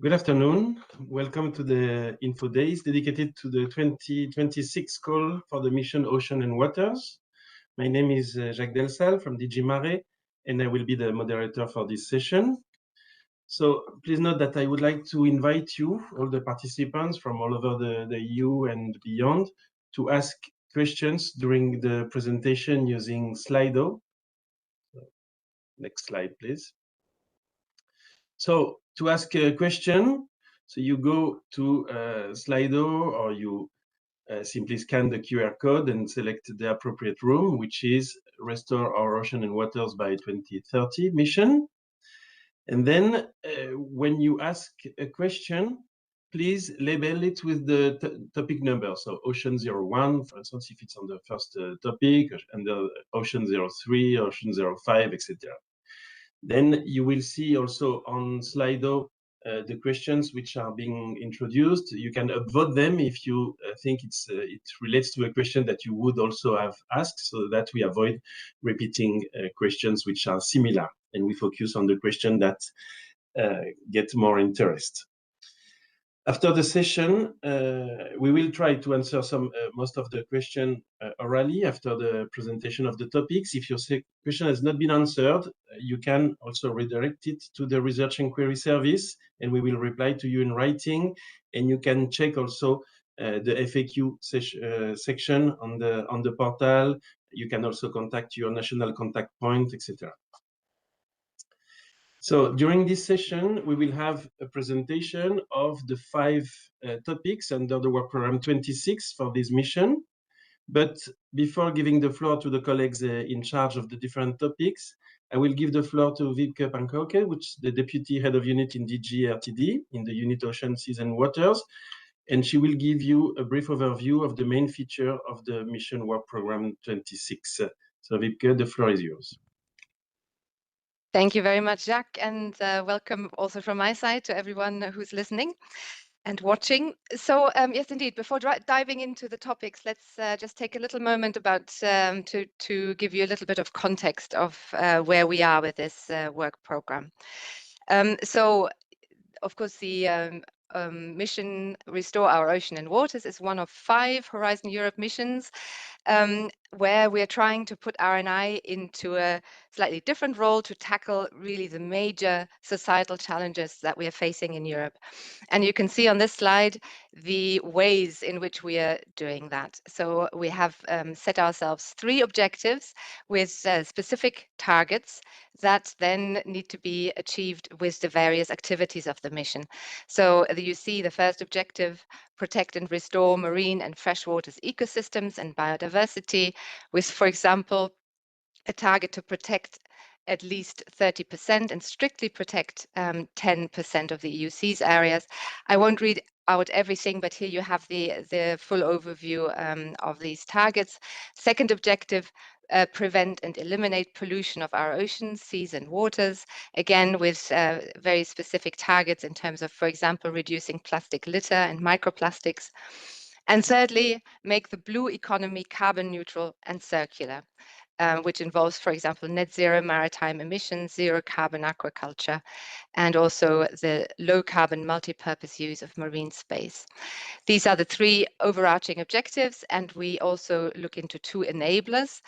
Good afternoon. Welcome to the Info Days dedicated to the 2026 call for the mission Ocean and Waters. My name is Jacques Delsal from DG Mare, and I will be the moderator for this session. So please note that I would like to invite you, all the participants from all over the EU and beyond, to ask questions during the presentation using Slido. Next slide, please. So to ask a question, so you go to Slido, or you simply scan the QR code and select the appropriate room, which is Restore Our Ocean and Waters by 2030 mission. And then when you ask a question, please label it with the topic number. So Ocean 01, for instance, if it's on the first topic, and the Ocean 03, Ocean 05, etc. Then you will see also on Slido the questions which are being introduced. You can upvote them if you think it relates to a question that you would also have asked, so that we avoid repeating questions which are similar, and we focus on the question that get more interest. After the session, we will try to answer most of the question orally after the presentation of the topics. If your question has not been answered, you can also redirect it to the Research and Query Service, and we will reply to you in writing. And you can check also the FAQ section on the portal. You can also contact your national contact point, etc. So during this session, we will have a presentation of the 5 topics under the work program 26 for this mission. But before giving the floor to the colleagues in charge of the different topics, I will give the floor to Wiebke Pankauke, which is the Deputy Head of Unit in DG RTD in the Unit Ocean, Seas and Waters. And she will give you a brief overview of the main feature of the mission work program 26. So Wiebke, the floor is yours. Thank you very much, Jacques, and welcome also from my side to everyone who's listening and watching. So yes, indeed, before diving into the topics, let's just take a little moment about to give you a little bit of context of where we are with this work program. So, of course, the mission Restore Our Ocean and Waters is one of 5 Horizon Europe missions where we are trying to put RNI into a slightly different role to tackle really the major societal challenges that we are facing in Europe. And you can see on this slide the ways in which we are doing that. So we have set ourselves 3 objectives with specific targets that then need to be achieved with the various activities of the mission. So you see the first objective, protect and restore marine and freshwater ecosystems and biodiversity, with, for example, a target to protect at least 30% and strictly protect 10% of the EU seas areas. I won't read out everything, but here you have the full overview of these targets. Second objective, prevent and eliminate pollution of our oceans, seas and waters, again with very specific targets in terms of, for example, reducing plastic litter and microplastics. And thirdly, make the blue economy carbon neutral and circular, which involves, for example, net zero maritime emissions, zero carbon aquaculture, and also the low carbon multi-purpose use of marine space. These are the 3 overarching objectives, and we also look into 2 enablers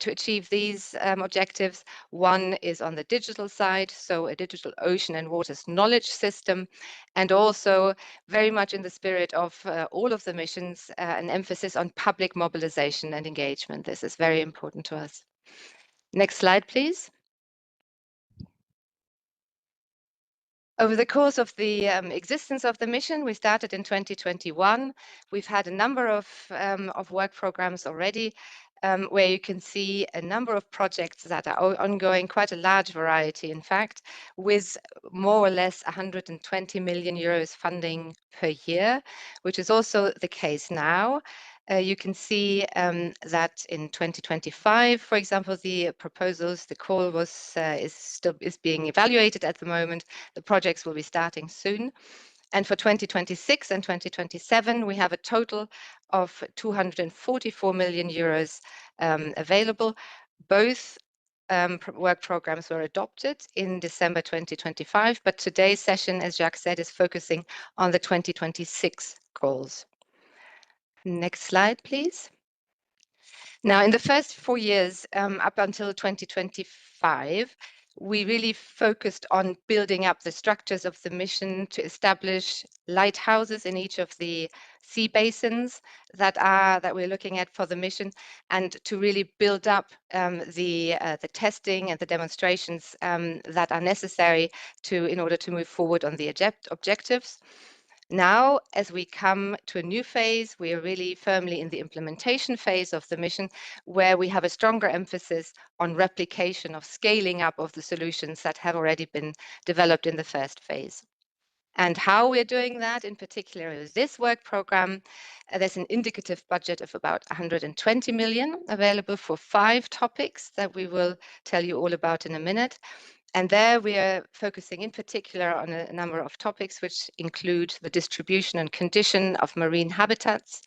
to achieve these objectives. One is on the digital side, so a digital ocean and waters knowledge system, and also very much in the spirit of all of the missions, an emphasis on public mobilization and engagement. This is very important to us. Next slide, please. Over the course of the existence of the mission, we started in 2021. We've had a number of work programs already, where you can see a number of projects that are ongoing, quite a large variety, in fact, with more or less 120 million euros funding per year, which is also the case now. You can see that in 2025, for example, the proposals, the call is being evaluated at the moment. The projects will be starting soon. And for 2026 and 2027, we have a total of 244 million euros available, both work programs were adopted in December 2025, but today's session, as Jacques said, is focusing on the 2026 goals. Next slide, please. Now, in the first 4 years, up until 2025, we really focused on building up the structures of the mission to establish lighthouses in each of the sea basins that we're looking at for the mission, and to really build up the testing and the demonstrations that are necessary in order to move forward on the objectives. Now, as we come to a new phase, we are really firmly in the implementation phase of the mission, where we have a stronger emphasis on replication of scaling up of the solutions that have already been developed in the first phase. And how we're doing that, in particular, is this work program. There's an indicative budget of about 120 million available for 5 topics that we will tell you all about in a minute. And there we are focusing in particular on a number of topics, which include the distribution and condition of marine habitats,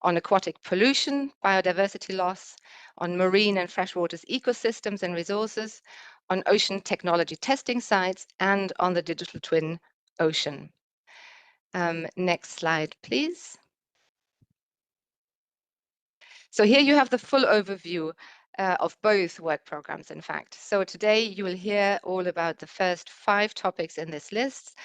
on aquatic pollution, biodiversity loss, on marine and freshwater ecosystems and resources, on ocean technology testing sites, and on the digital twin ocean. Next slide, please. So here you have the full overview of both work programs, in fact. So today you will hear all about the first 5 topics in this list,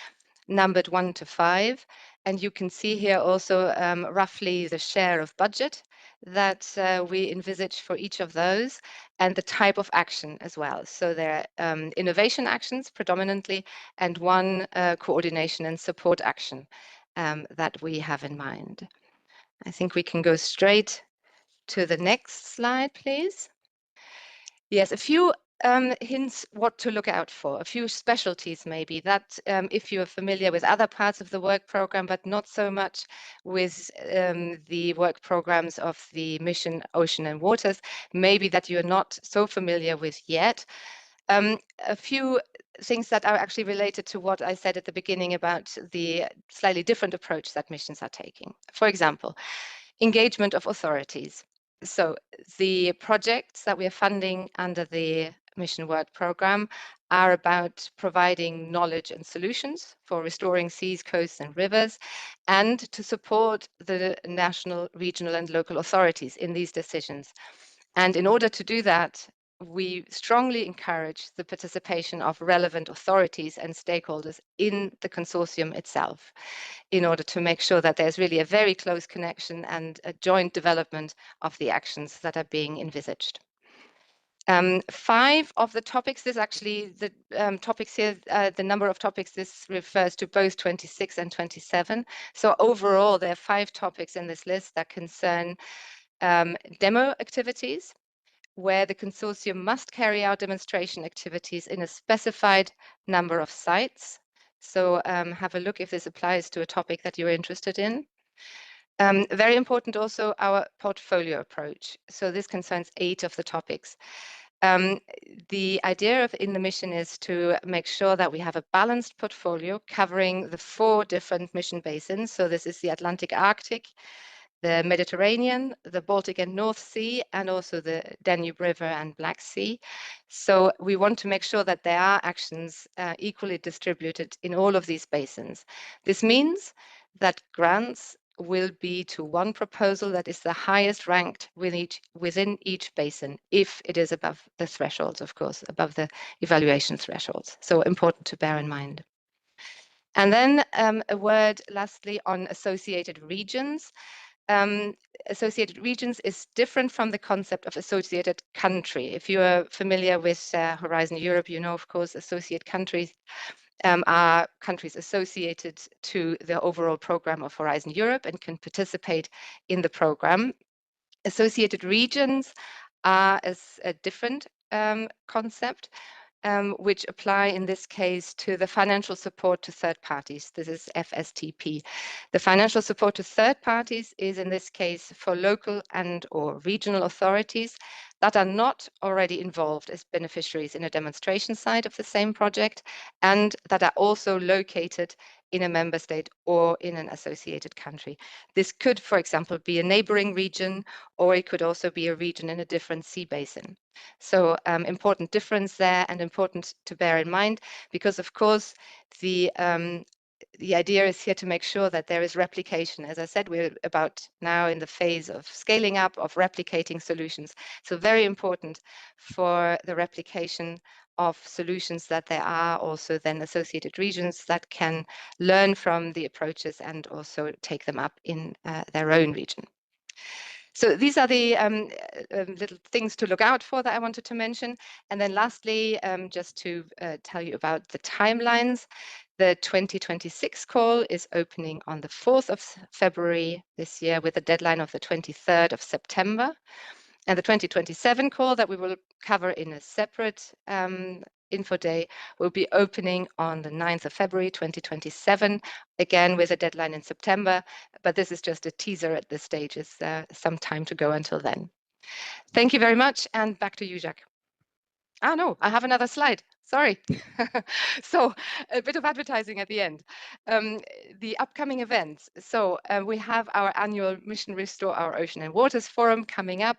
numbered 1 to 5. And you can see here also roughly the share of budget that we envisage for each of those, and the type of action as well. So there are innovation actions predominantly, and one coordination and support action that we have in mind. I think we can go straight to the next slide, please. Yes, a few hints what to look out for, a few specialties maybe that if you are familiar with other parts of the work program, but not so much with the work programs of the mission Ocean and Waters, maybe that you're not so familiar with yet. A few things that are actually related to what I said at the beginning about the slightly different approach that missions are taking. For example, engagement of authorities. So the projects that we are funding under the Mission Work Program are about providing knowledge and solutions for restoring seas, coasts, and rivers, and to support the national, regional, and local authorities in these decisions. And in order to do that, we strongly encourage the participation of relevant authorities and stakeholders in the consortium itself, in order to make sure that there's really a very close connection and a joint development of the actions that are being envisaged. 5 of the topics, this actually, the topics here, the number of topics, this refers to both 26 and 27. So overall, there are 5 topics in this list that concern demo activities, where the consortium must carry out demonstration activities in a specified number of sites. So have a look if this applies to a topic that you're interested in. Very important also our portfolio approach. So this concerns 8 of the topics. The idea in the mission is to make sure that we have a balanced portfolio covering the 4 different mission basins. So this is the Atlantic Arctic, the Mediterranean, the Baltic and North Sea, and also the Danube River and Black Sea. So we want to make sure that there are actions equally distributed in all of these basins. This means that grants will be to one proposal that is the highest ranked within each basin, if it is above the thresholds, of course, above the evaluation thresholds. So important to bear in mind. And then a word lastly on associated regions. Associated regions is different from the concept of associated country. If you are familiar with Horizon Europe, you know, of course, associate countries are countries associated to the overall program of Horizon Europe and can participate in the program. Associated regions are a different concept, which apply in this case to the financial support to third parties. This is FSTP. The financial support to third parties is in this case for local and or regional authorities that are not already involved as beneficiaries in a demonstration site of the same project, and that are also located in a member state or in an associated country. This could, for example, be a neighboring region, or it could also be a region in a different sea basin. So important difference there, and important to bear in mind, because of course the idea is here to make sure that there is replication. As I said, we're about now in the phase of scaling up, of replicating solutions. So very important for the replication of solutions that there are also then associated regions that can learn from the approaches and also take them up in their own region. So these are the little things to look out for that I wanted to mention. And then lastly, just to tell you about the timelines. The 2026 call is opening on the 4th of February this year with a deadline of the 23rd of September. And the 2027 call that we will cover in a separate info day will be opening on the 9th of February 2027, again with a deadline in September. But this is just a teaser at this stage. It's some time to go until then. Thank you very much, and back to you, Jacques. Ah, no, I have another slide. Sorry. So a bit of advertising at the end. The upcoming events. So we have our annual Mission Restore Our Ocean and Waters Forum coming up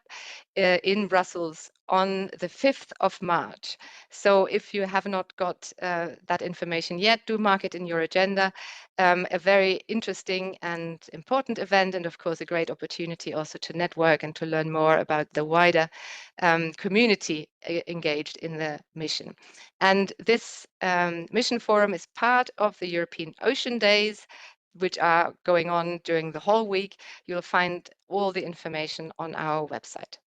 in Brussels on the 5th of March. So if you have not got that information yet, do mark it in your agenda. A very interesting and important event, and of course a great opportunity also to network and to learn more about the wider community engaged in the mission. And this mission forum is part of the European Ocean Days, which are going on during the whole week. You'll find all the information on our website.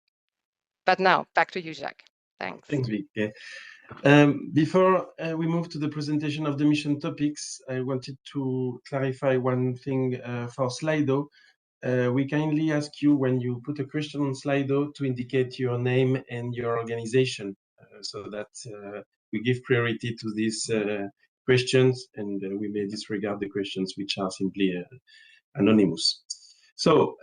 But now, back to you, Jacques. Thanks. Thanks, Vic. Before we move to the presentation of the mission topics, I wanted to clarify one thing for Slido. We kindly ask you, when you put a question on Slido, to indicate your name and your organization so that we give priority to these questions, and we may disregard the questions which are simply anonymous. So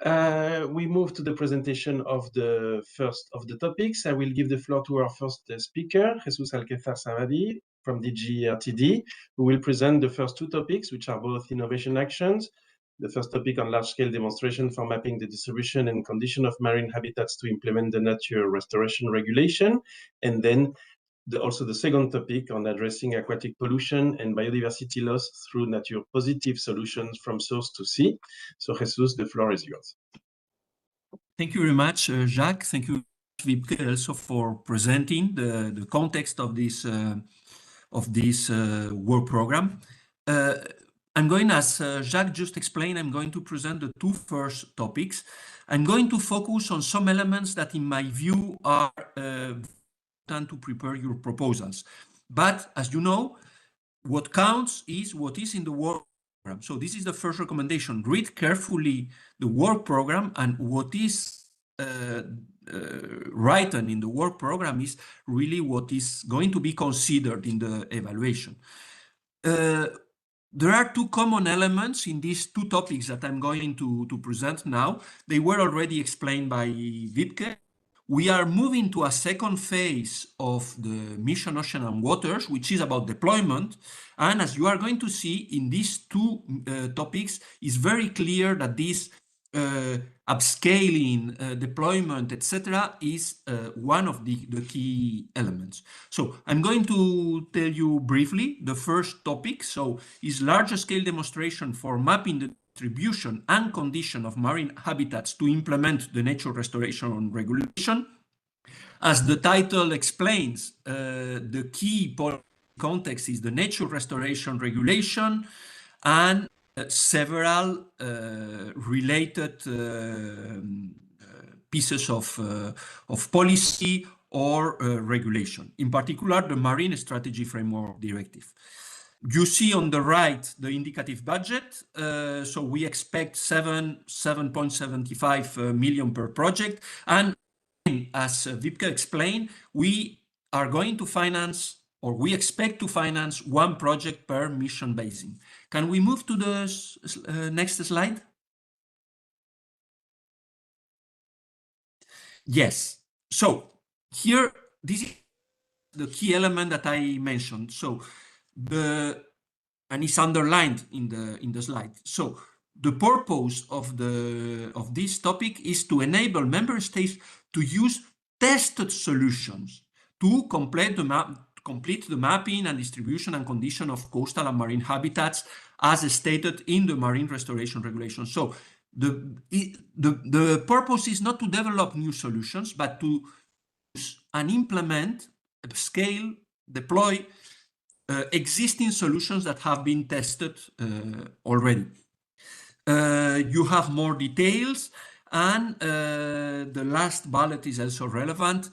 we move to the presentation of the first of the topics. I will give the floor to our first speaker, Jesus Alquezar Savadi from DG RTD, who will present the first two topics, which are both innovation actions. The first topic on large-scale demonstration for mapping the distribution and condition of marine habitats to implement the nature restoration regulation, and then also the second topic on addressing aquatic pollution and biodiversity loss through nature-positive solutions from source to sea. So, Jesus, the floor is yours. Thank you very much, Jacques. Thank you, Wibke, also for presenting the context of this work program. I'm going, as Jacques just explained, I'm going to present the two first topics. I'm going to focus on some elements that, in my view, are to prepare your proposals. But as you know, what counts is what is in the work program. So this is the first recommendation. Read carefully the work program, and what is written in the work program is really what is going to be considered in the evaluation. There are two common elements in these two topics that I'm going to present now. They were already explained by Wibke. We are moving to a second phase of the Mission Ocean and Waters, which is about deployment. And as you are going to see in these two topics, it's very clear that this upscaling, deployment, etc., is one of the key elements. So I'm going to tell you briefly the first topic. So is large-scale demonstration for mapping the distribution and condition of marine habitats to implement the nature restoration regulation. As the title explains, the key context is the nature restoration regulation and several related pieces of policy or regulation, in particular the Marine Strategy Framework Directive. You see on the right the indicative budget. So we expect 7.75 million per project. And as Wibke explained, we are going to finance, or we expect to finance, one project per mission basin. Can we move to the next slide? Yes. So here, this is the key element that I mentioned. So the and it's underlined in the slide. So the purpose of this topic is to enable member states to use tested solutions to complete the mapping and distribution and condition of coastal and marine habitats as stated in the Marine Restoration Regulation. So the purpose is not to develop new solutions, but to use and implement, scale, deploy existing solutions that have been tested already. You have more details, and the last bullet is also relevant.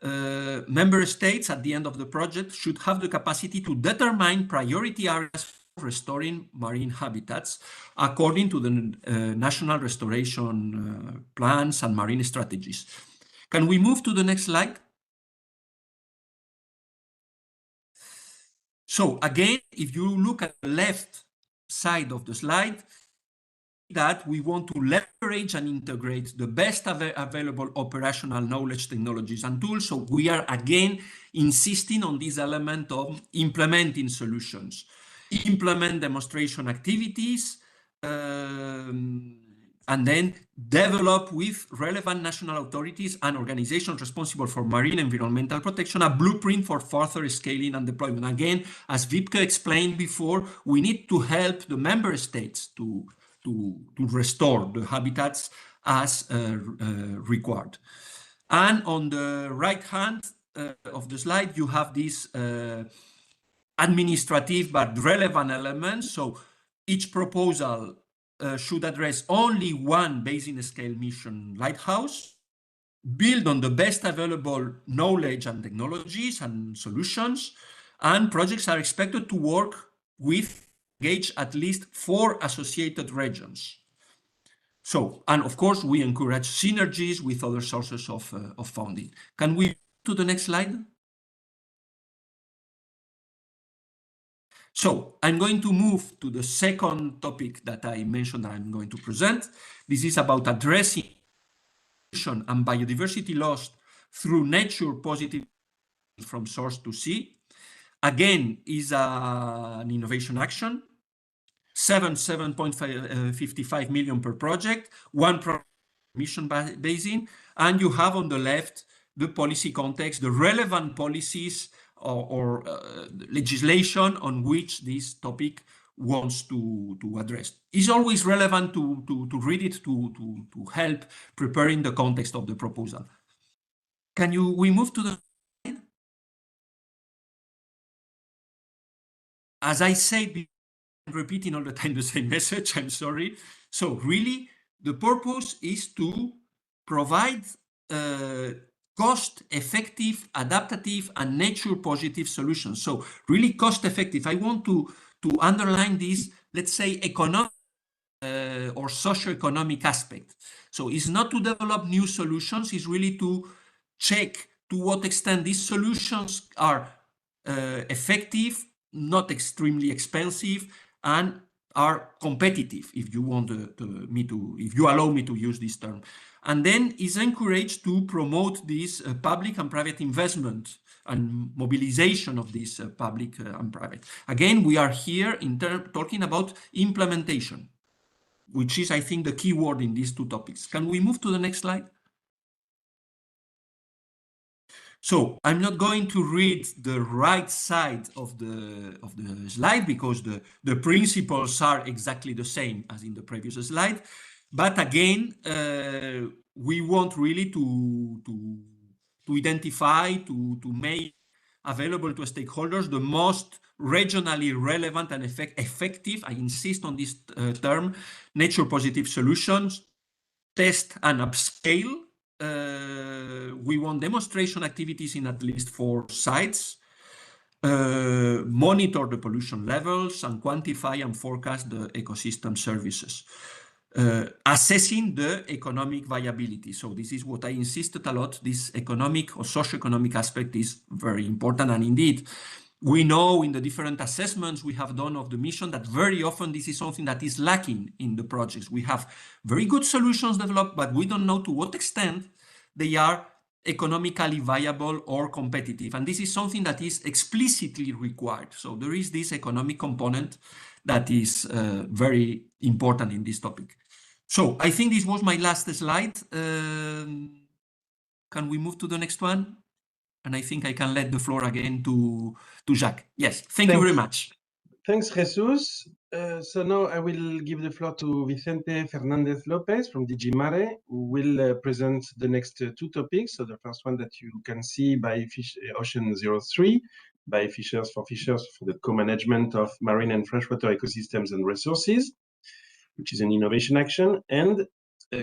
Member states at the end of the project should have the capacity to determine priority areas for restoring marine habitats according to the national restoration plans and marine strategies. Can we move to the next slide? So again, if you look at the left side of the slide, that we want to leverage and integrate the best available operational knowledge, technologies, and tools. So we are again insisting on this element of implementing solutions, implement demonstration activities, and then develop with relevant national authorities and organizations responsible for marine environmental protection a blueprint for further scaling and deployment. Again, as Wiebke explained before, we need to help the member states to restore the habitats as required. And on the right hand of the slide, you have these administrative but relevant elements. So each proposal should address only one basin scale mission lighthouse, build on the best available knowledge and technologies and solutions, and projects are expected to work with engage at least 4 associated regions. So, and of course, we encourage synergies with other sources of funding. Can we to the next slide? So I'm going to move to the second topic that I mentioned I'm going to present. This is about addressing and biodiversity loss through nature positive from source to sea. Again, is an innovation action. 7.55 million per project, one mission basin, and you have on the left the policy context, the relevant policies or legislation on which this topic wants to address. It's always relevant to read it to help preparing the context of the proposal. We move to the slide? As I said, I'm repeating all the time the same message, I'm sorry. So really, the purpose is to provide cost-effective, adaptive, and nature-positive solutions. So really cost-effective. I want to underline this, let's say, economic or socio-economic aspect. So it's not to develop new solutions, it's really to check to what extent these solutions are effective, not extremely expensive, and are competitive, if you want if you allow me to use this term. And then is encouraged to promote this public and private investment and mobilization of this public and private. Again, we are here talking about implementation, which is, I think, the key word in these two topics. Can we move to the next slide? So I'm not going to read the right side of the slide because the principles are exactly the same as in the previous slide. But again, we want really to identify, to make available to stakeholders the most regionally relevant and effective, I insist on this term, nature positive solutions, test and upscale. We want demonstration activities in at least 4 sites, monitor the pollution levels, and quantify and forecast the ecosystem services, assessing the economic viability. So this is what I insisted a lot. This economic or socioeconomic aspect is very important. And indeed, we know in the different assessments we have done of the mission that very often this is something that is lacking in the projects. We have very good solutions developed, but we don't know to what extent they are economically viable or competitive. And this is something that is explicitly required. So there is this economic component that is very important in this topic. So I think this was my last slide. Can we move to the next one? And I think I can let the floor again to Jacques. Yes, thank you very much. Thanks, Jesus. So now I will give the floor to Vicente Fernandez Lopez from DG Mare, who will present the next two topics. So the first one that you can see by Ocean 03, by Fishers for the co-management of marine and freshwater ecosystems and resources, which is an innovation action, and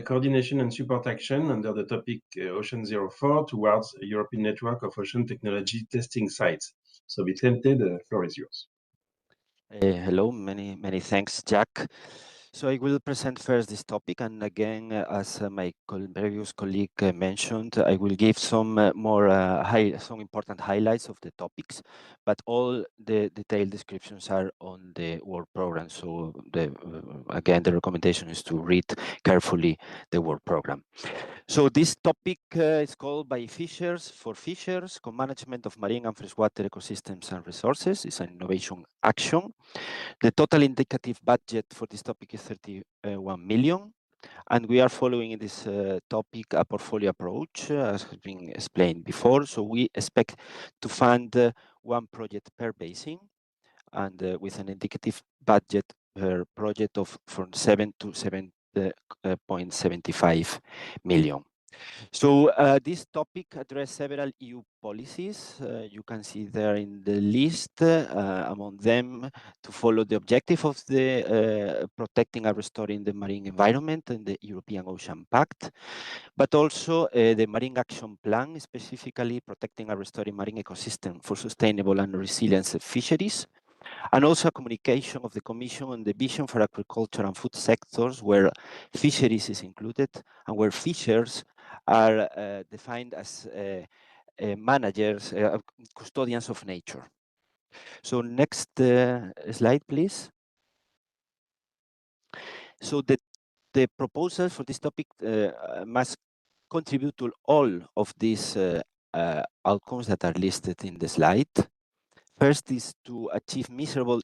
coordination and support action under the topic Ocean 04 towards a European network of ocean technology testing sites. So Vicente, the floor is yours. Hello, many thanks, Jack. So I will present first this topic, and again, as my previous colleague mentioned, I will give some some important highlights of the topics, but all the detailed descriptions are on the work program. So again, the recommendation is to read carefully the work program. So this topic is called by Fishers for Fishers, Co-Management of Marine and Freshwater Ecosystems and Resources. It's an innovation action. The total indicative budget for this topic is 31 million. And we are following in this topic a portfolio approach, as has been explained before. So we expect to fund one project per basin, and with an indicative budget per project of from 7 to 7.75 million. So this topic addresses several EU policies. You can see there in the list, among them, to follow the objective of the protecting and restoring the marine environment and the European Ocean Pact, but also the Marine Action Plan, specifically protecting and restoring marine ecosystem for sustainable and resilient fisheries, and also a communication of the Commission on the vision for agriculture and food sectors, where fisheries is included and where fishers are defined as managers, custodians of nature. So next slide, please. So the proposals for this topic must contribute to all of these outcomes that are listed in the slide. First is to achieve measurable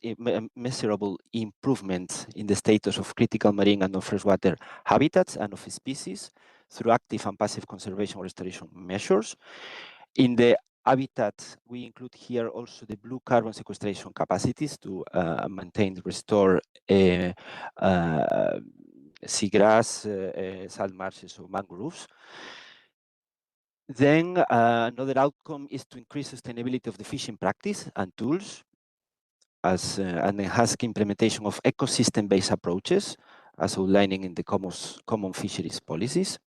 improvements in the status of critical marine and freshwater habitats and of species through active and passive conservation or restoration measures. In the habitats, we include here also the blue carbon sequestration capacities to maintain, restore seagrass, salt marshes, or mangroves. Then another outcome is to increase sustainability of the fishing practice and tools, as an enhanced implementation of ecosystem-based approaches, as outlining in the common fisheries policies.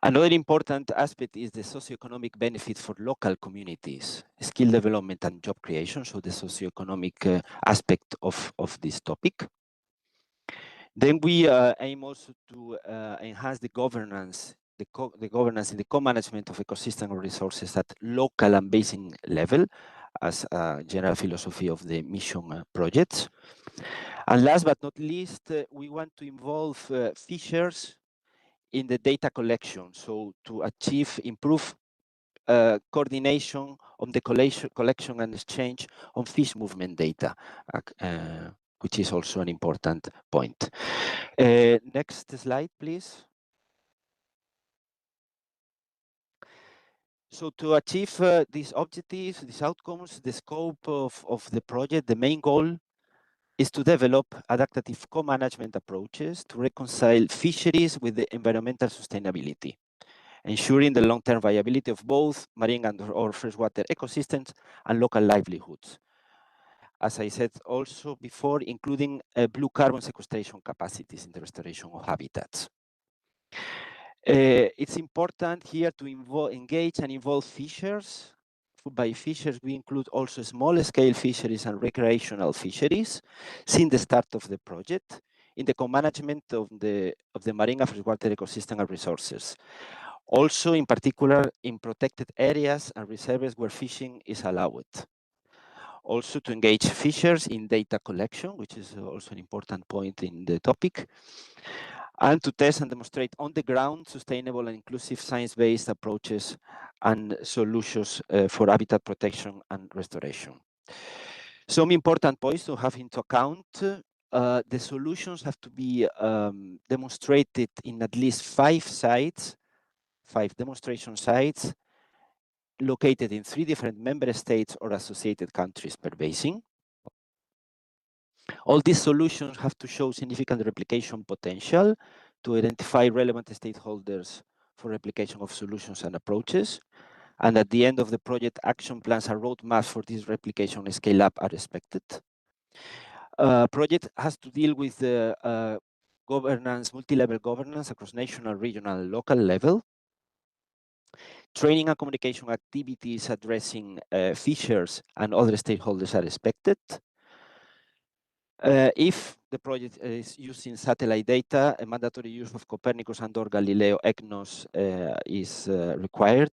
Another important aspect is the socioeconomic benefit for local communities, skill development and job creation, so the socioeconomic aspect of this topic. Then we aim also to enhance the governance in the co-management of ecosystem resources at local and basin level, as a general philosophy of the mission projects. And last but not least, we want to involve fishers in the data collection, so to achieve improved coordination on the collection and exchange on fish movement data, which is also an important point. Next slide, please. So to achieve these objectives, these outcomes, the scope of the project, the main goal is to develop adaptive co-management approaches to reconcile fisheries with the environmental sustainability, ensuring the long-term viability of both marine and or freshwater ecosystems and local livelihoods. As I said also before, including blue carbon sequestration capacities in the restoration of habitats. It's important here to engage and involve fishers. By fishers, we include also small-scale fisheries and recreational fisheries since the start of the project in the co-management of the marine and freshwater ecosystem and resources. Also, in particular, in protected areas and reserves where fishing is allowed. Also, to engage fishers in data collection, which is also an important point in the topic. and to test and demonstrate on the ground sustainable and inclusive science-based approaches and solutions for habitat protection and restoration. Some important points to have into account. The solutions have to be demonstrated in at least 5 sites, 5 demonstration sites, located in 3 different member states or associated countries per basin. All these solutions have to show significant replication potential to identify relevant stakeholders for replication of solutions and approaches. And at the end of the project, action plans and roadmaps for this replication and scale up are expected. Project has to deal with the governance, multi-level governance across national, regional, and local level. Training and communication activities addressing fishers and other stakeholders are expected. If the project is using satellite data, a mandatory use of Copernicus and/or Galileo EGNOS is required.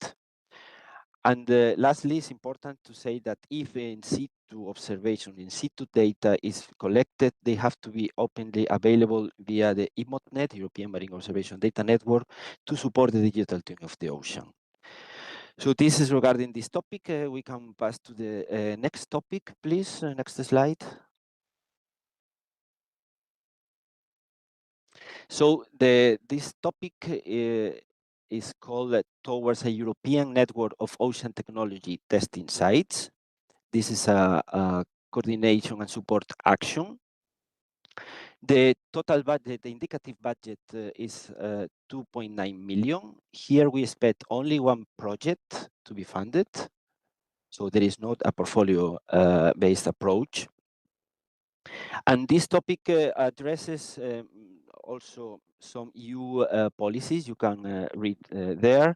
And lastly, it's important to say that if in situ observation, in situ data is collected, they have to be openly available via the EMODNet, European Marine Observation Data Network, to support the digital twin of the ocean. So this is regarding this topic. We can pass to the next topic, please. Next slide. So this topic is called Towards a European Network of Ocean Technology Testing Sites. This is a coordination and support action. The total budget, the indicative budget is 2.9 million. Here we expect only one project to be funded. So there is not a portfolio-based approach. And this topic addresses also some EU policies you can read there.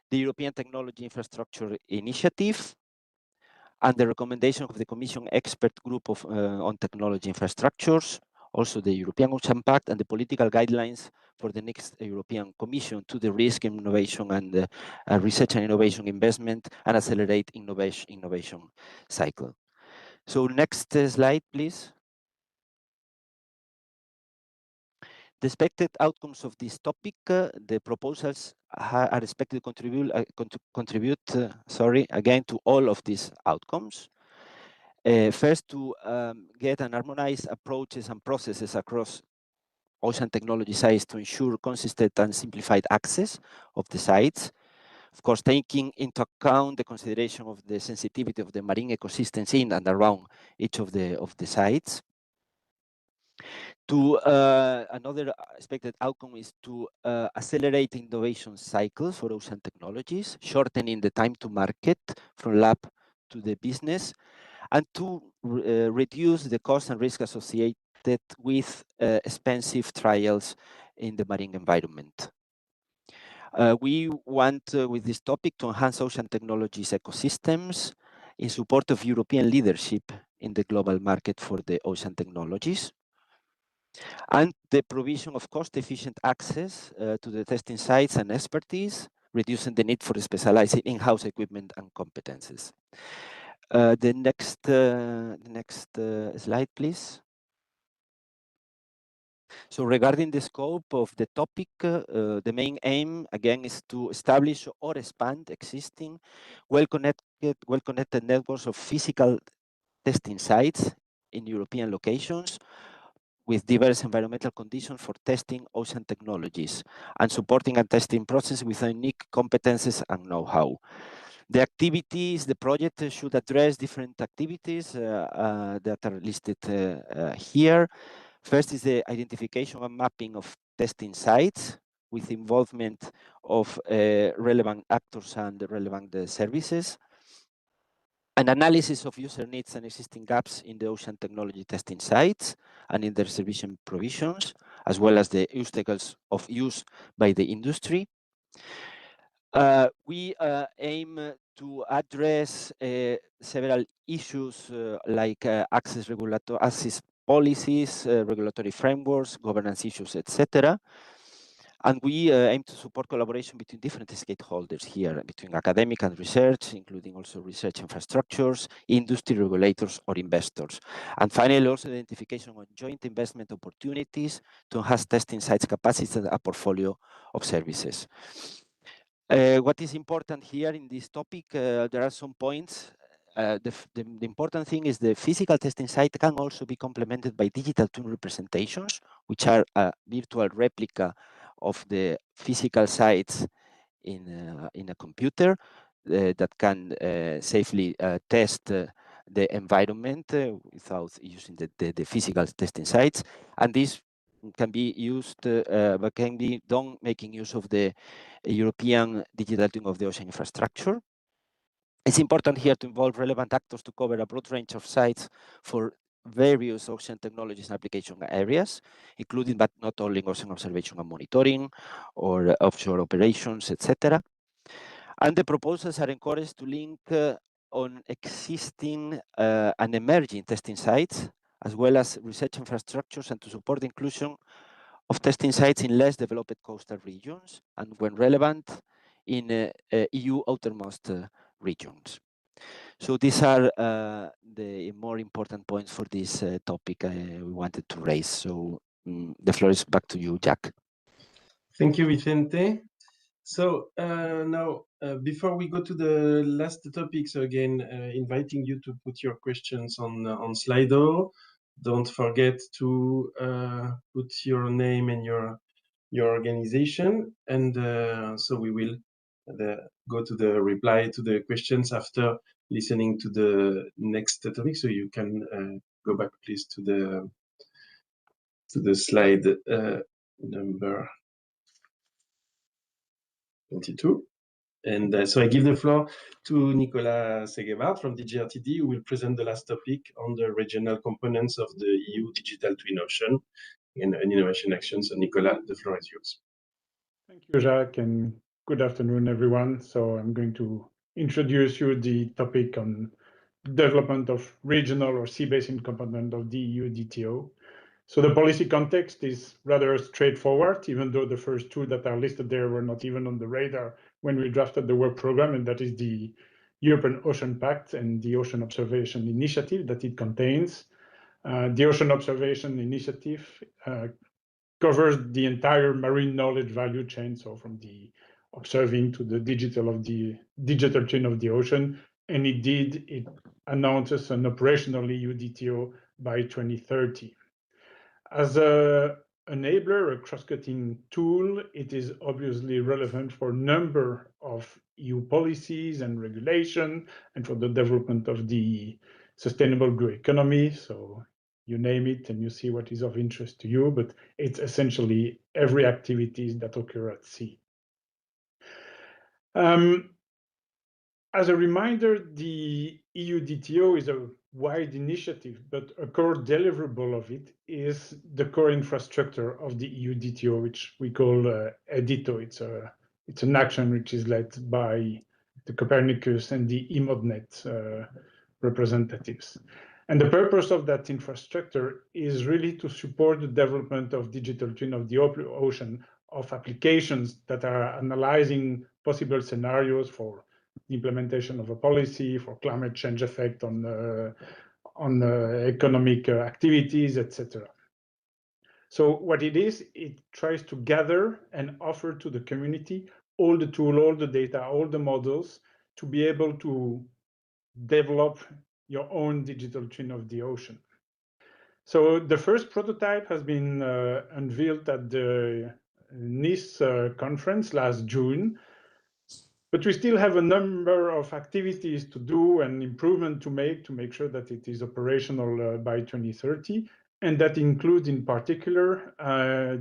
The European Technology Infrastructure Initiative and the recommendation of the Commission Expert Group on Technology Infrastructures, also the European Ocean Pact and the political guidelines for the next European Commission to the risk innovation and research and innovation investment and accelerate innovation cycle. So next slide, please. The expected outcomes of this topic, the proposals are expected to contribute, again, to all of these outcomes. First, to get an harmonized approaches and processes across ocean technology sites to ensure consistent and simplified access of the sites. Of course, taking into account the consideration of the sensitivity of the marine ecosystems in and around each of the sites. To another expected outcome is to accelerate innovation cycles for ocean technologies, shortening the time to market from lab to the business, and to reduce the cost and risk associated with expensive trials in the marine environment. We want, with this topic, to enhance ocean technologies ecosystems in support of European leadership in the global market for the ocean technologies, and the provision of cost-efficient access to the testing sites and expertise, reducing the need for specialized in-house equipment and competences. The next slide, please. So regarding the scope of the topic, the main aim, again, is to establish or expand existing well-connected networks of physical testing sites in European locations with diverse environmental conditions for testing ocean technologies and supporting a testing process with unique competences and know-how. The activities, the project should address different activities that are listed here. First is the identification and mapping of testing sites with involvement of relevant actors and relevant services. An analysis of user needs and existing gaps in the ocean technology testing sites and in their service provisions, as well as the obstacles of use by the industry. We aim to address several issues like access policies, regulatory frameworks, governance issues, etc. And we aim to support collaboration between different stakeholders here, between academic and research, including also research infrastructures, industry regulators, or investors. And finally, also identification on joint investment opportunities to enhance testing sites capacity and a portfolio of services. What is important here in this topic, there are some points. The important thing is the physical testing site can also be complemented by digital twin representations, which are a virtual replica of the physical sites in a computer that can safely test the environment without using the physical testing sites. And this can be used, but can be done making use of the European Digital Twin of the Ocean infrastructure. It's important here to involve relevant actors to cover a broad range of sites for various ocean technologies and application areas, including but not only ocean observation and monitoring or offshore operations, etc. And the proposals are encouraged to link on existing and emerging testing sites, as well as research infrastructures, and to support the inclusion of testing sites in less developed coastal regions, and when relevant, in EU outermost regions. So these are the more important points for this topic we wanted to raise. So the floor is back to you, Jack. Thank you, Vicente. So now, before we go to the last topic, so again, inviting you to put your questions on Slido. Don't forget to put your name and your organization, and so we will go to the reply to the questions after listening to the next topic. So you can go back, please, to the slide number 22. And so I give the floor to Nicolas Seguevard from DGRTD, who will present the last topic on the regional components of the EU Digital Twin Ocean and innovation action. So Nicolas, the floor is yours. Thank you, Jacques, and good afternoon, everyone. So I'm going to introduce you the topic on development of regional or sea basin component of the EU DTO. So the policy context is rather straightforward, even though the first two that are listed there were not even on the radar when we drafted the work program, and that is the European Ocean Pact and the Ocean Observation Initiative that it contains. The Ocean Observation Initiative covers the entire marine knowledge value chain, so from the observing to the digital twin of the ocean, and it announces an operational EU DTO by 2030. As an enabler, a cross-cutting tool, it is obviously relevant for a number of EU policies and regulation, and for the development of the sustainable blue economy. So you name it and you see what is of interest to you, but it's essentially every activities that occur at sea. As a reminder, the EU DTO is a wide initiative, but a core deliverable of it is the core infrastructure of the EU DTO, which we call EDITO. It's an action which is led by the Copernicus and the EMODNET representatives. And the purpose of that infrastructure is really to support the development of digital twin of the ocean, of applications that are analyzing possible scenarios for the implementation of a policy, for climate change effect on economic activities, etc. So what it is, it tries to gather and offer to the community all the tools, all the data, all the models to be able to develop your own digital twin of the ocean. So the first prototype has been unveiled at the Nice conference last June, but we still have a number of activities to do and improvement to make sure that it is operational by 2030. And that includes in particular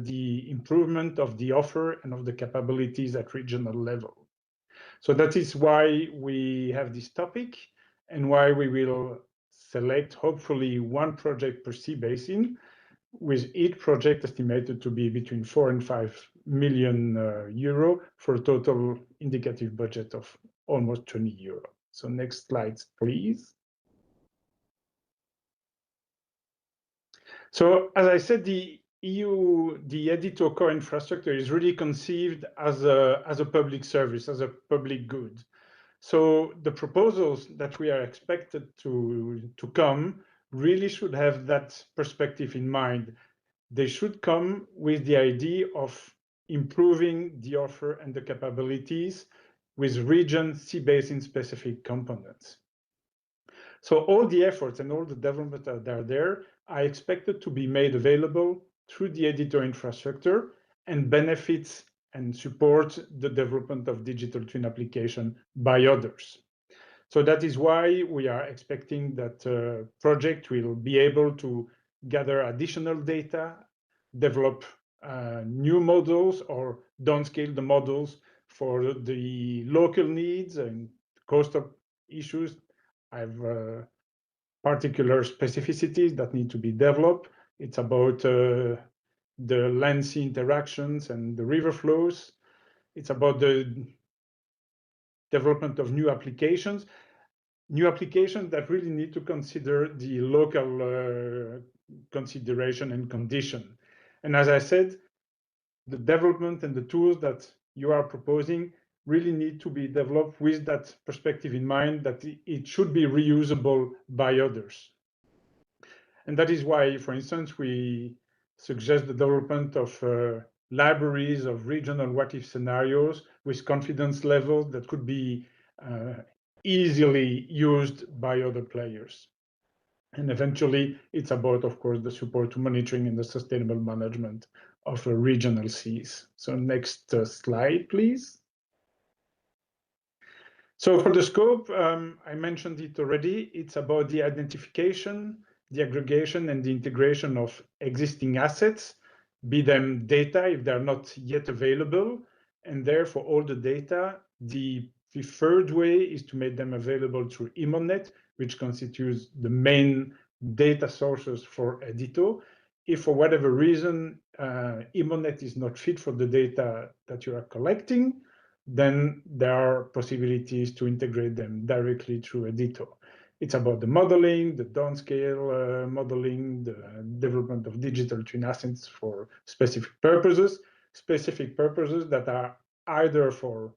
the improvement of the offer and of the capabilities at regional level. So that is why we have this topic and why we will select hopefully one project per sea basin, with each project estimated to be between 4 and 5 million euro for a total indicative budget of almost 20 euro. So next slide, please. So as I said, the the Editor core infrastructure is really conceived as a public service, as a public good. So the proposals that we are expected to come really should have that perspective in mind. They should come with the idea of improving the offer and the capabilities with region sea basin specific components. So all the efforts and all the development that are there are expected to be made available through the Editor infrastructure and benefits and support the development of digital twin application by others. So that is why we are expecting that project will be able to gather additional data, develop new models or downscale the models for the local needs and coastal issues. I have particular specificities that need to be developed. It's about the land sea interactions and the river flows. It's about the development of new applications that really need to consider the local consideration and condition. And as I said, the development and the tools that you are proposing really need to be developed with that perspective in mind, that it should be reusable by others. And that is why, for instance, we suggest the development of libraries of regional what-if scenarios with confidence levels that could be easily used by other players. And eventually, it's about, of course, the support to monitoring and the sustainable management of regional seas. So next slide, please. So for the scope, I mentioned it already. It's about the identification, the aggregation, and the integration of existing assets, be them data if they're not yet available. And therefore, all the data, the preferred way is to make them available through IMONET, which constitutes the main data sources for Edito. If for whatever reason IMONET is not fit for the data that you are collecting, then there are possibilities to integrate them directly through Edito. It's about the modeling, the downscale modeling, the development of digital twin assets for specific purposes that are either for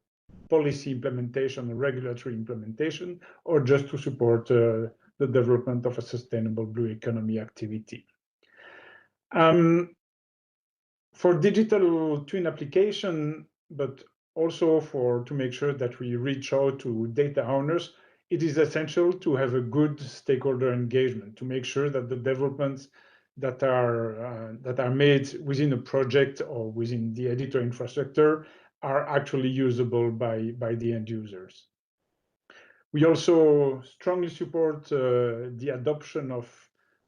policy implementation or regulatory implementation, or just to support the development of a sustainable blue economy activity. For digital twin application, but also to make sure that we reach out to data owners, it is essential to have a good stakeholder engagement, to make sure that the developments that are made within a project or within the Editor infrastructure are actually usable by the end users. We also strongly support the adoption of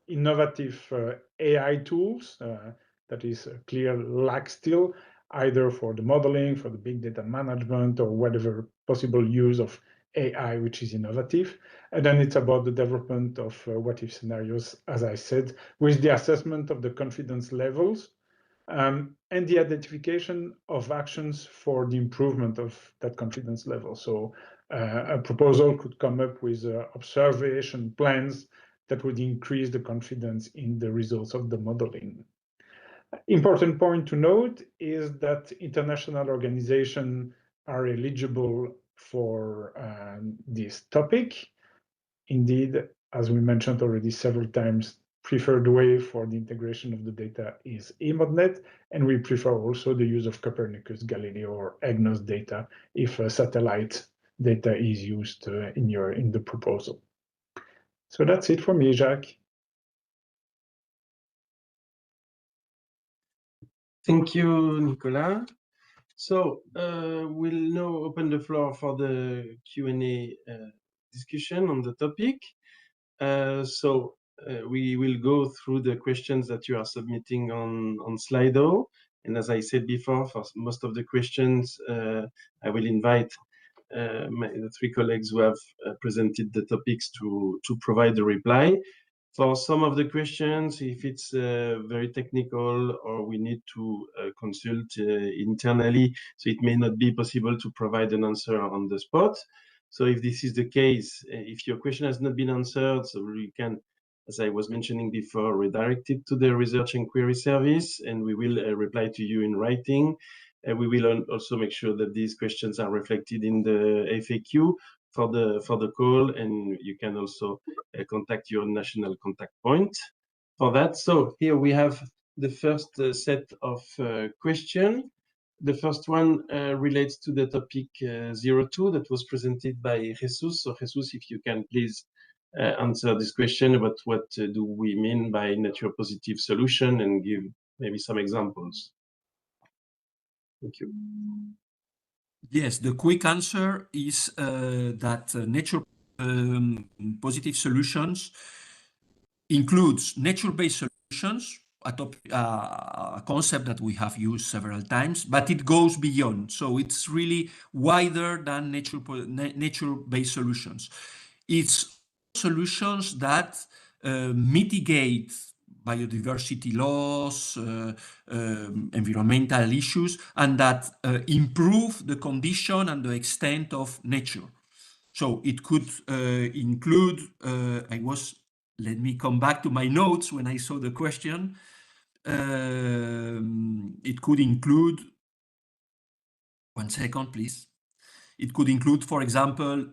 innovative AI tools. That is a clear lack still, either for the modeling, for the big data management, or whatever possible use of AI, which is innovative. And then it's about the development of what-if scenarios, as I said, with the assessment of the confidence levels and the identification of actions for the improvement of that confidence level. So a proposal could come up with observation plans that would increase the confidence in the results of the modeling. Important point to note is that international organizations are eligible for this topic. Indeed, as we mentioned already several times, preferred way for the integration of the data is IMONET, and we prefer also the use of Copernicus, Galileo, or EGNOS data if satellite data is used in the proposal. So that's it for me, Jacques. Thank you, Nicolas. So we'll now open the floor for the Q&A discussion on the topic. We will go through the questions that you are submitting on Slido. And as I said before, for most of the questions, I will invite the three colleagues who have presented the topics to provide the reply. For some of the questions, if it's very technical or we need to consult internally, so it may not be possible to provide an answer on the spot. So if this is the case, if your question has not been answered, so you can as I was mentioning before, redirected to the research and query service, and we will reply to you in writing. We will also make sure that these questions are reflected in the FAQ for the call, and you can also contact your national contact point for that. So here we have the first set of questions. The first one relates to the topic 02 that was presented by Jesus. So Jesus, if you can please answer this question about what do we mean by nature positive solution and give maybe some examples. Thank you. Yes, the quick answer is that nature positive solutions includes nature-based solutions, a concept that we have used several times, but it goes beyond. So it's really wider than nature-based solutions. It's solutions that mitigate biodiversity loss, environmental issues, and that improve the condition and the extent of nature. So it could include, let me come back to my notes when I saw the question. It could include, one second, please. It could include, for example,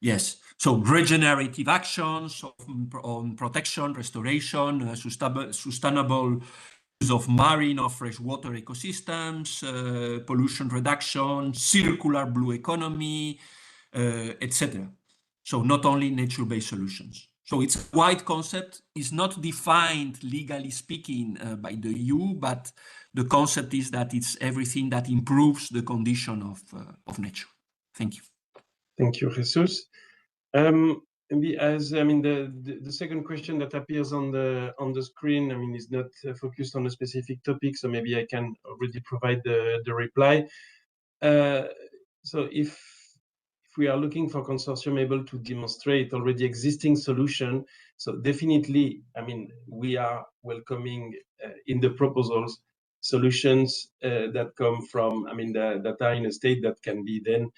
yes, so regenerative actions on protection, restoration, sustainable use of marine or freshwater ecosystems, pollution reduction, circular blue economy, etc. So not only nature-based solutions. So it's a wide concept. It's not defined legally speaking by the EU, but the concept is that it's everything that improves the condition of nature. Thank you. Thank you, Jesus. As I mean, the second question that appears on the screen, I mean, is not focused on a specific topic, so maybe I can already provide the reply. So if we are looking for consortium able to demonstrate already existing solution, so definitely, I mean, we are welcoming in the proposals solutions that come from, I mean, that are in a state that can be then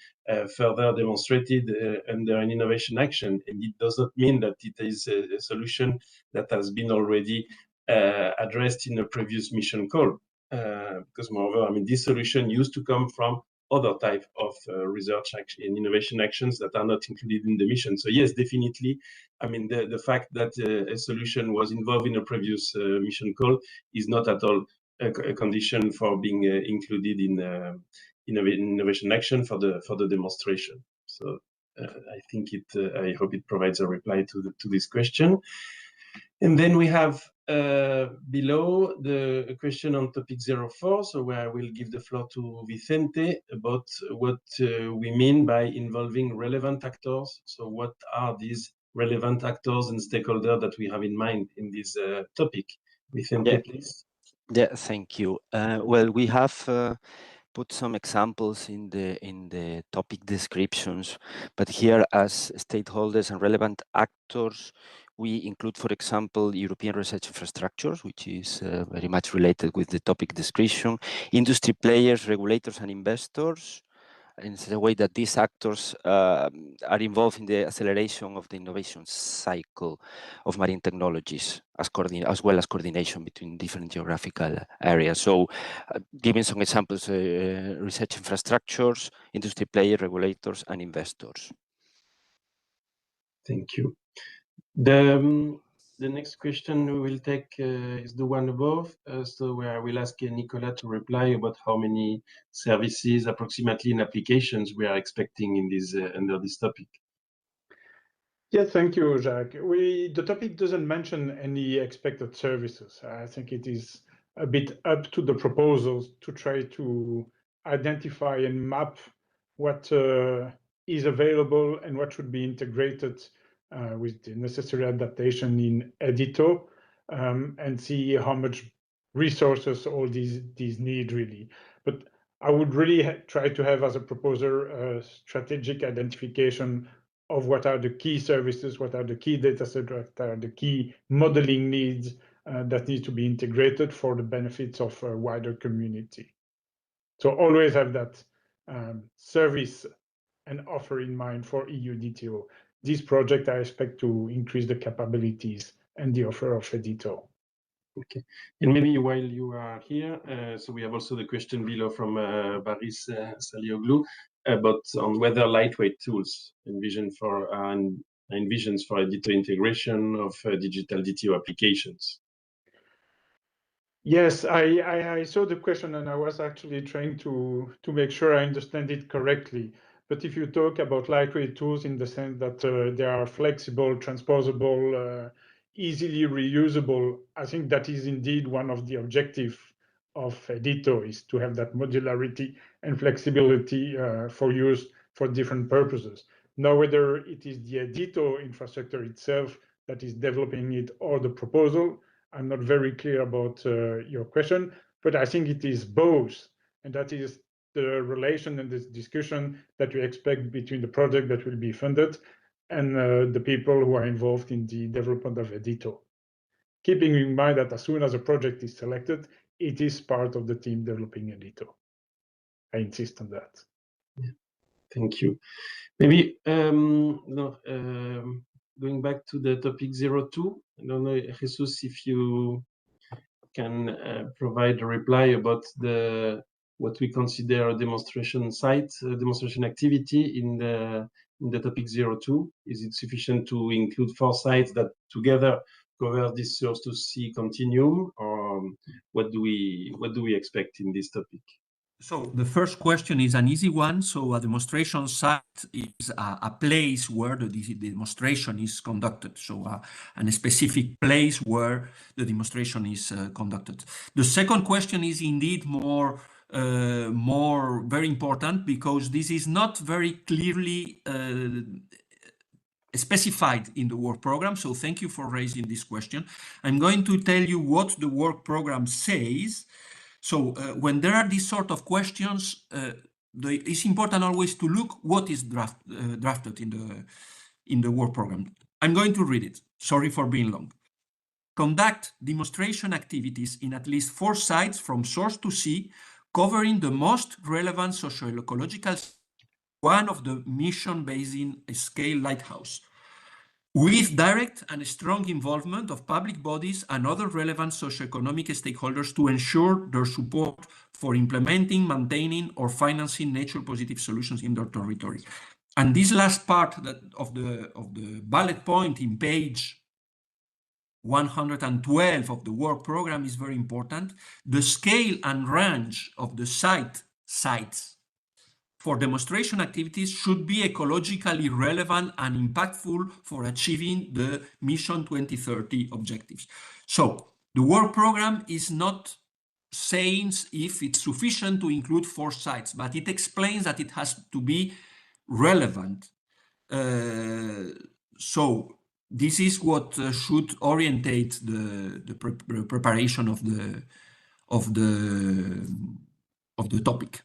further demonstrated under an innovation action. And it does not mean that it is a solution that has been already addressed in a previous mission call. Because moreover, I mean, this solution used to come from other type of research action and innovation actions that are not included in the mission. So yes, definitely, I mean, the fact that a solution was involved in a previous mission call is not at all a condition for being included in innovation action for the demonstration. So I think I hope it provides a reply to this question. And then we have below the question on topic 04, so where I will give the floor to Vicente about what we mean by involving relevant actors. So what are these relevant actors and stakeholders that we have in mind in this topic? Vicente, please. Yeah, thank you. Well, we have put some examples in the topic descriptions, but here as stakeholders and relevant actors, we include, for example, European research infrastructures, which is very much related with the topic description, industry players, regulators, and investors, in such a way that these actors are involved in the acceleration of the innovation cycle of marine technologies, as well as coordination between different geographical areas. So giving some examples, research infrastructures, industry players, regulators, and investors. Thank you. The next question we will take is the one above, so where I will ask Nicolas to reply about how many services approximately in applications we are expecting in this under this topic. Yes, thank you, Jacques. The topic doesn't mention any expected services. I think it is a bit up to the proposals to try to identify and map what is available and what should be integrated with the necessary adaptation in Edito, and see how much resources all these need really. But I would really try to have as a proposer a strategic identification of what are the key services, what are the key data sets, what are the key modeling needs that need to be integrated for the benefits of a wider community. So always have that service and offer in mind for EU DTO. This project, I expect to increase the capabilities and the offer of Edito. Okay, and maybe while you are here, so we have also the question below from Baris Salioglu about on whether lightweight tools envisions for Edito integration of digital DTO applications. Yes, I saw the question and I was actually trying to make sure I understand it correctly. But if you talk about lightweight tools in the sense that they are flexible, transposable, easily reusable, I think that is indeed one of the objectives of Edito, is to have that modularity and flexibility for use for different purposes. Now, whether it is the Edito infrastructure itself that is developing it or the proposal, I'm not very clear about your question, but I think it is both. And that is the relation and this discussion that we expect between the project that will be funded and the people who are involved in the development of Edito. Keeping in mind that as soon as a project is selected, it is part of the team developing Edito. I insist on that. Yeah. Thank you. Maybe going back to the topic 02, I don't know, Jesus, if you can provide a reply about what we consider a demonstration site, demonstration activity in the topic 02. Is it sufficient to include 4 sites that together cover this source to C continuum, or what do we expect in this topic? So the first question is an easy one. So a demonstration site is a place where the demonstration is conducted. So a specific place where the demonstration is conducted. The second question is indeed more very important, because this is not very clearly specified in the work program. So thank you for raising this question. I'm going to tell you what the work program says. So when there are these sort of questions, it's important always to look what is drafted in the work program. I'm going to read it. Sorry for being long. Conduct demonstration activities in at least 4 sites from source to sea, covering the most relevant socio-ecological one of the mission basin scale lighthouse, with direct and strong involvement of public bodies and other relevant socioeconomic stakeholders to ensure their support for implementing, maintaining, or financing nature-positive solutions in their territory. And this last part of the bullet point in page 112 of the work program is very important. The scale and range of the sites for demonstration activities should be ecologically relevant and impactful for achieving the Mission 2030 objectives. So the work program is not saying if it's sufficient to include 4 sites, but it explains that it has to be relevant. So this is what should orientate the preparation of the topic.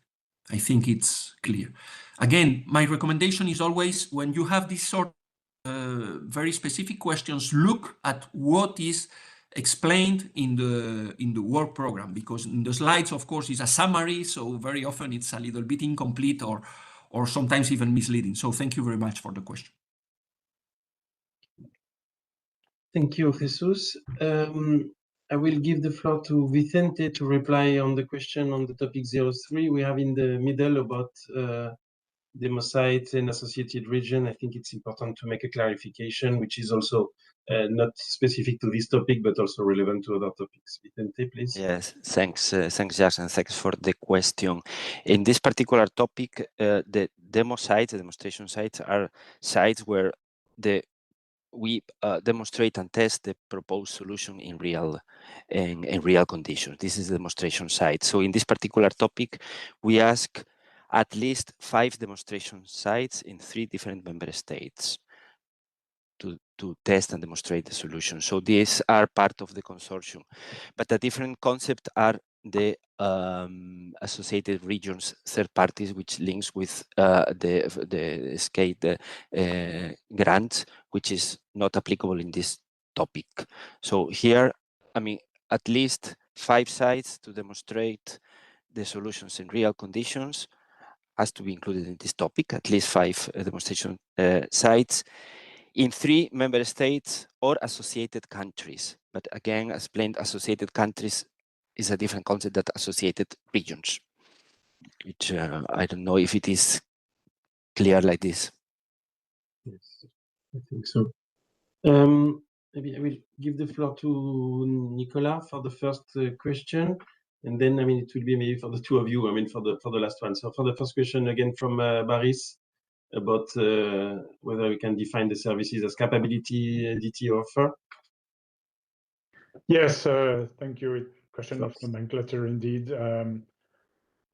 I think it's clear. Again, my recommendation is always, when you have these sort of very specific questions, look at what is explained in the work program, because in the slides, of course, is a summary, so very often it's a little bit incomplete or sometimes even misleading. So thank you very much for the question. Thank you, Jesus. I will give the floor to Vicente to reply on the question on the topic 03 we have in the middle about Demosite and associated region. I think it's important to make a clarification, which is also not specific to this topic, but also relevant to other topics. Vicente, please. Yes, thanks, Jacques, and thanks for the question. In this particular topic, the demo sites, the demonstration sites, are sites where we demonstrate and test the proposed solution in real conditions. This is the demonstration site. So in this particular topic, we ask at least 5 demonstration sites in 3 different member states to test and demonstrate the solution. So these are part of the consortium, but a different concept are the associated regions third parties, which links with the SCADE grant, which is not applicable in this topic. So here, I mean, at least 5 sites to demonstrate the solutions in real conditions, has to be included in this topic, at least 5 demonstration sites in 3 member states or associated countries. But again, as explained, associated countries is a different concept than associated regions, which I don't know if it is clear like this. Yes, I think so. Maybe I will give the floor to Nicolas for the first question, and then it will be maybe for the two of you. For the last one. So for the first question, again from Baris, about whether we can define the services as capability DTO offer. Yes, thank you. Question of nomenclature indeed.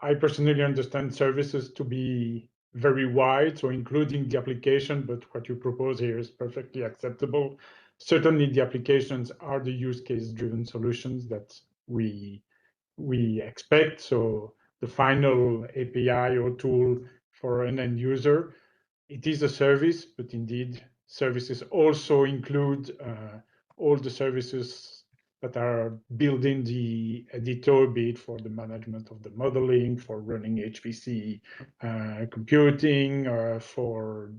I personally understand services to be very wide, so including the application, but what you propose here is perfectly acceptable. Certainly the applications are the use case driven solutions that we expect. So the final API or tool for an end user, it is a service, but indeed services also include all the services that are building the editor, be it for the management of the modeling, for running HPC computing, for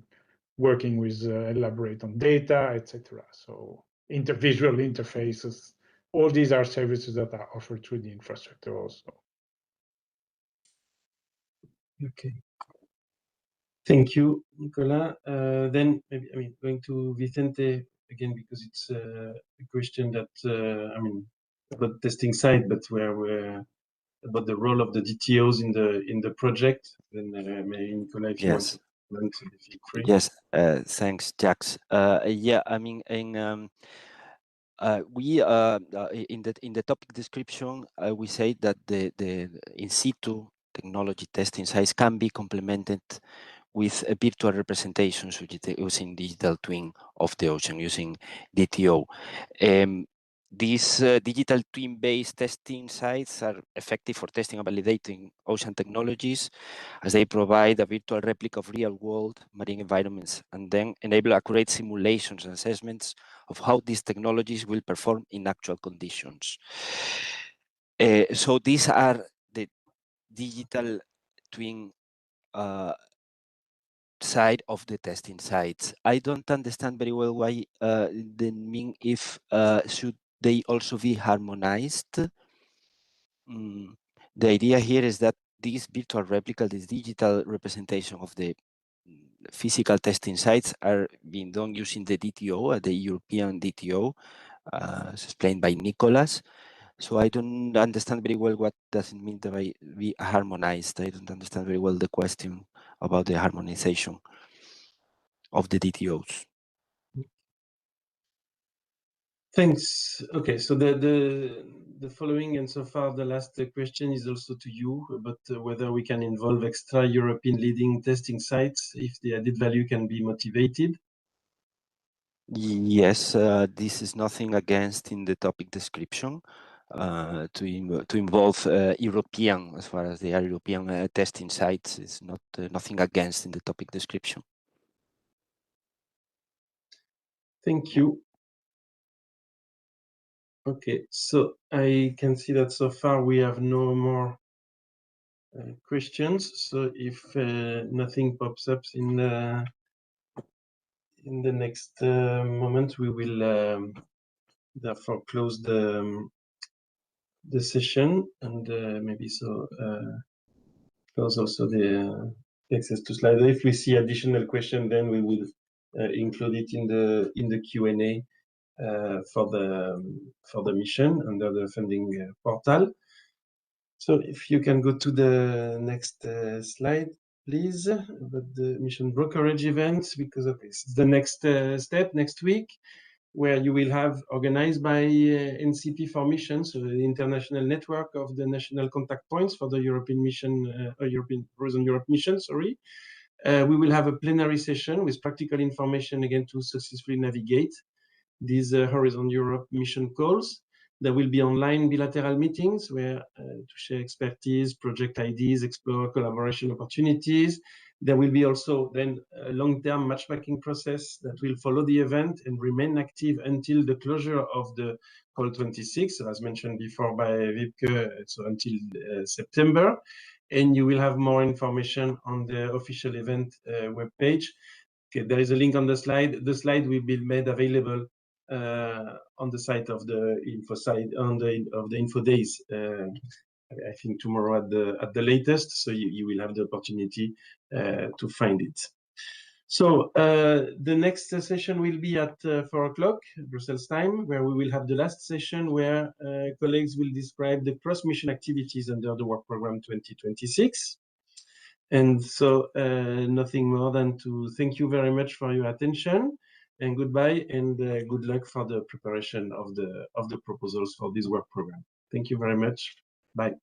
working with elaborate on data, etc. So visual interfaces, all these are services that are offered through the infrastructure also. Okay. Thank you, Nicolas. Then maybe going to Vicente again, because it's a question that about testing site, but where we're about the role of the DTOs in the project. Then maybe Nicolas, if you want to comment, feel free. Yes, thanks, Jax. Yeah, we in the topic description we say that the in situ technology testing sites can be complemented with a virtual representations using digital twin of the ocean using DTO. These digital twin-based testing sites are effective for testing and validating ocean technologies, as they provide a virtual replica of real-world marine environments and then enable accurate simulations and assessments of how these technologies will perform in actual conditions. So these are the digital twin side of the testing sites. I don't understand very well why they mean if should they also be harmonized. The idea here is that this virtual replica, this digital representation of the physical testing sites are being done using the DTO, the European DTO, as explained by Nicolas. So I don't understand very well what does it mean to be harmonized. I don't understand very well the question about the harmonization of the DTOs. Thanks. Okay, so the following and so far the last question is also to you about whether we can involve extra European leading testing sites if the added value can be motivated. Yes, this is nothing against in the topic description to involve European, as far as they are European testing sites, is not nothing against in the topic description. Thank you. Okay, so I can see that so far we have no more questions. So if nothing pops up in the next moment, we will therefore close the session and maybe so close also the access to Slido. If we see additional question, then we will include it in the Q&A for the mission under the funding portal. So if you can go to the next slide, please, about the mission brokerage events, because this is the next step next week, where you will have organized by NCP for missions, so the international network of the national contact points for the European mission, European Horizon Europe mission, sorry. We will have a plenary session with practical information again to successfully navigate these Horizon Europe mission calls. There will be online bilateral meetings where to share expertise, project ideas, explore collaboration opportunities. There will be also then a long-term matchmaking process that will follow the event and remain active until the closure of the Call 26, as mentioned before by Wiebke, so until September. And you will have more information on the official event webpage. Okay, there is a link on the slide. The slide will be made available on the site of the info site of the info days. I think tomorrow at the latest, so you will have the opportunity to find it. So the next session will be at 4 o'clock Brussels time, where we will have the last session where colleagues will describe the cross-mission activities under the work program 2026. And so nothing more than to thank you very much for your attention, and goodbye, and good luck for the preparation of the proposals for this work program. Thank you very much. Bye.